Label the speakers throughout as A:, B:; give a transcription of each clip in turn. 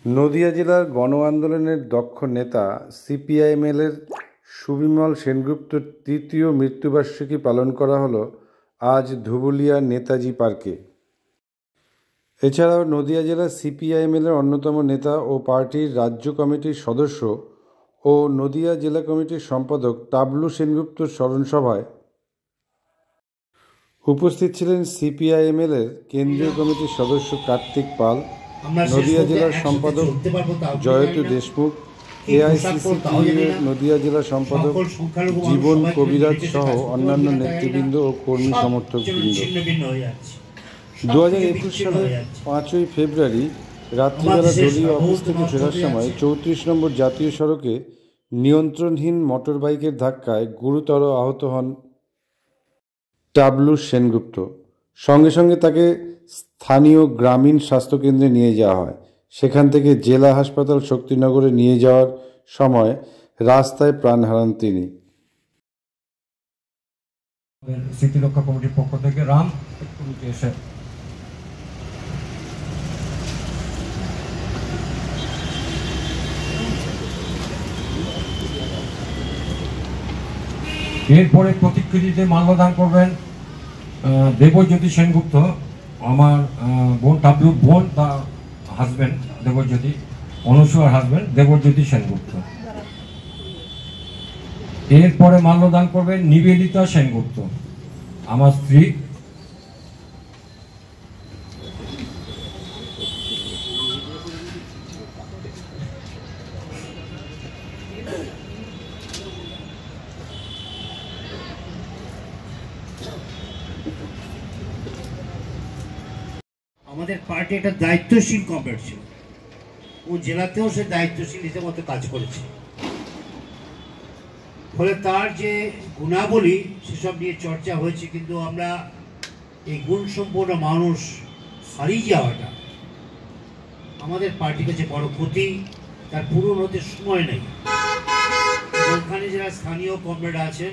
A: নদিয়া জেলার গণ আন্দোলনের দক্ষ নেতা সিপিআইএমেলের সুবিমল সেনগুপ্তর তৃতীয় মৃত্যুবার্ষিকী পালন করা হলো আজ ধুবুলিয়া নেতাজি পার্কে। এছাড়াও নদিয়া জেলা সিপিআইএমেলের অন্যতম নেতা ও পার্টির রাজ্য কমিটির সদস্য ও নদিয়া জেলা কমিটির সম্পাদক টাবলু সেনগুপ্তর স্মরণসভায় উপস্থিত ছিলেন সিপিআইএমেলের কেন্দ্রীয় কমিটির সদস্য কার্তিক পাল, নদিয়া জেলার সম্পাদক জয়তু দেশমুখ, এআইসিসিপির নদিয়া জেলা সম্পাদক জীবন কবিরাজ সহ অন্যান্য নেতৃবৃন্দ ও কর্মী সমর্থকবৃন্দ। 2021 সালের 5ই ফেব্রুয়ারি রাত্রিবেলা দলীয় অফিস থেকে ফেরার সময় 34 নম্বর জাতীয় সড়কে নিয়ন্ত্রণহীন মোটর বাইকের ধাক্কায় গুরুতর আহত হন টাবলু সেনগুপ্ত। সঙ্গে সঙ্গে তাকে স্থানীয় গ্রামীণ স্বাস্থ্যকেন্দ্রে নিয়ে যাওয়া হয়। সেখান থেকে জেলা হাসপাতাল শক্তিনগরে নিয়ে যাওয়ার সময় রাস্তায় প্রাণ হারান তিনি।
B: স্মৃতিরক্ষা কমিটির পক্ষ থেকে রাম এসে এরপরে প্রতিকৃতিতে মাল্যদান করবেন দেবজ্যোতি সেনগুপ্ত, আমার বোন টাবলুর বোন, তার হাজবেন্ড দেবজ্যোতি, অনুসূয়ার হাজবেন্ড দেবজ্যোতি সেনগুপ্ত। এরপরে মাল্যদান করবেন নিবেদিতা সেনগুপ্ত, আমার স্ত্রী।
C: আমাদের পার্টি একটা দায়িত্বশীল কমরেড ছিল ও জেলাতেও সে দায়িত্বশীল হিসেবে কাজ করেছে। ফলে তার যে গুণাবলী সেসব নিয়ে চর্চা হয়েছে, কিন্তু আমরা এই গুণসম্পন্ন মানুষ হারিয়ে যাওয়াটা আমাদের পার্টির কাছে বড় ক্ষতি। তার পূরণ হতে সময় নেই। ওখানে যারা স্থানীয় কমরেড আছেন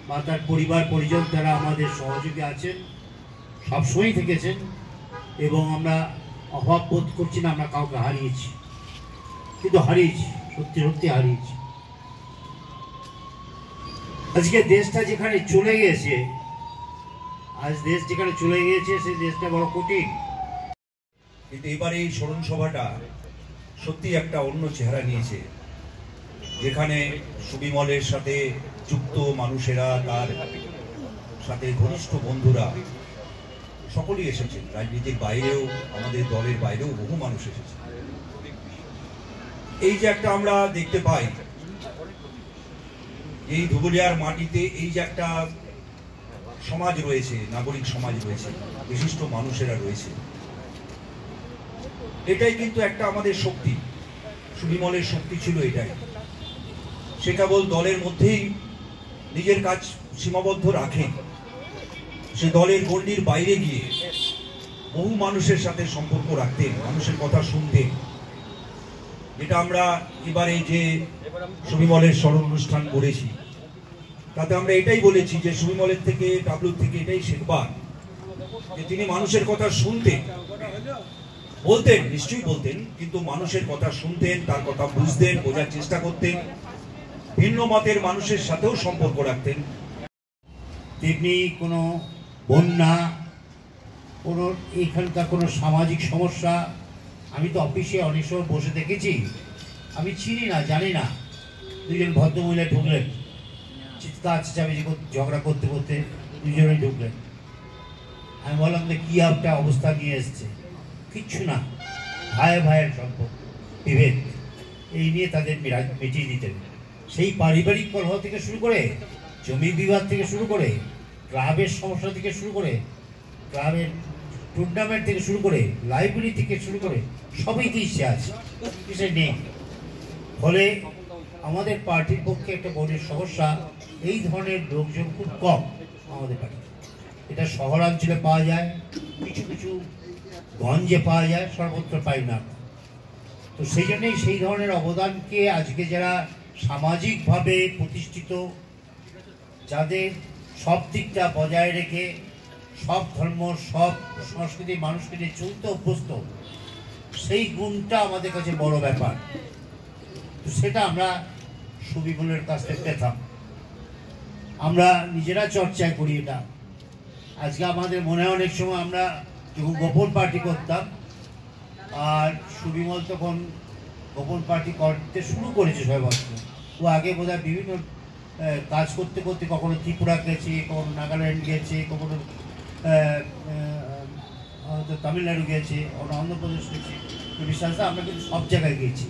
C: বা তার পরিবার পরিজন, তারা আমাদের সহযোগী আছেন, সবসময়ই থেকেছেন এবং আমরা অভাব বোধ করছি না আমরা কাউকে হারিয়েছি, কিন্তু হারিয়েছি, সত্যি সত্যি হারিয়েছি। আজকে দেশটা যেখানে চলে গিয়েছে, সেই দেশটা বড় কঠিন।
D: কিন্তু এবারে এই স্মরণ সভাটা সত্যি একটা অন্য চেহারা নিয়েছে, যেখানে সুবিমলের সাথে যুক্ত মানুষেরা, তার সাথে ঘনিষ্ঠ বন্ধুরা সকলেই এসেছেন। রাজনীতির বাইরেও, আমাদের দলের বাইরেও বহু মানুষ এসেছে। এই যে একটা আমরা দেখতে পাই, এই ধুবুলিয়ার মাটিতে এই যে একটা সমাজ রয়েছে, নাগরিক সমাজ রয়েছে, বিশিষ্ট মানুষেরা রয়েছে, এটাই কিন্তু একটা আমাদের শক্তি। সুবিমলের শক্তি ছিল এটাই। সে কেবল দলের মধ্যেই নিজের কাজ সীমাবদ্ধ রাখেন, সে দলের গণ্ডির বাইরে গিয়ে বহু মানুষের সাথে সম্পর্ক রাখতেন, মানুষের কথা শুনতেন। যেটা আমরা এবারে যে সুবিমলের স্মরণ অনুষ্ঠান করেছি, তাতে আমরা এটাই বলেছি যে সুবিমলের থেকে, টাবলুর থেকে এটাই শিখবার, যে তিনি মানুষের কথা শুনতেন, বলতেন, নিশ্চয়ই বলতেন, কিন্তু মানুষের কথা শুনতেন, তার কথা বুঝতেন, বোঝার চেষ্টা করতেন, ভিন্ন মতের মানুষের সাথেও সম্পর্ক রাখতেন।
C: তেমনি কোনো বন্যা, কোনো এখানকার কোনো সামাজিক সমস্যা, আমি তো অফিসে অনেক সময় বসে দেখেছি, আমি চিনি না, জানি না, দুজন ভদ্রমহিলা ঢুকলেন, চিৎকার চেঁচামেচি ঝগড়া করতে করতে দুজনেই ঢুকলেন। আমি বললাম যে কী একটা অবস্থা নিয়ে এসছে। কিচ্ছু না, ভাইয়ের সম্পর্ক, বিভেদ, এই নিয়ে তাদের মিটিয়ে দিতেন। সেই পারিবারিক কলহ থেকে শুরু করে, জমি বিবাদ থেকে শুরু করে, ক্লাবের সমস্যা থেকে শুরু করে, ক্লাবের টুর্নামেন্ট থেকে শুরু করে, লাইব্রেরি থেকে শুরু করে, সবইতেই সে আছে, সে নেই। ফলে আমাদের পার্টির পক্ষে একটা বড় সমস্যা, এই ধরনের লোকজন খুব কম আমাদের পার্টি। এটা শহরাঞ্চলে পাওয়া যায়, কিছু কিছু গঞ্জে পাওয়া যায়, সর্বত্র পাই না। তো সেই জন্যই সেই ধরনের অবদানকে আজকে যারা সামাজিকভাবে প্রতিষ্ঠিত, যাদের সব দিকটা বজায় রেখে সব ধর্ম, সব সংস্কৃতির মানুষকে নিয়ে চলতে অভ্যস্ত, সেই গুণটা আমাদের কাছে বড় ব্যাপার। তো সেটা আমরা সুবিমলের কাছ থেকে পেতাম, আমরা নিজেরা চর্চা করি এটা। আজকে আমাদের মনে হয় অনেক সময় আমরা যখন গোপন পার্টি করতাম, আর সুবিমল তখন গোপন পার্টি করতে শুরু করেছে সবেমাত্র। ও আগে বোধহয় বিভিন্ন কাজ করতে করতে কখনো ত্রিপুরা গেছে, কখনো নাগাল্যান্ড গেছে, কখনো হয়তো তামিলনাড়ু গেছে, কখনো অন্ধ্রপ্রদেশ গেছে। বিশ্বাস আমরা কিন্তু সব জায়গায় গিয়েছি।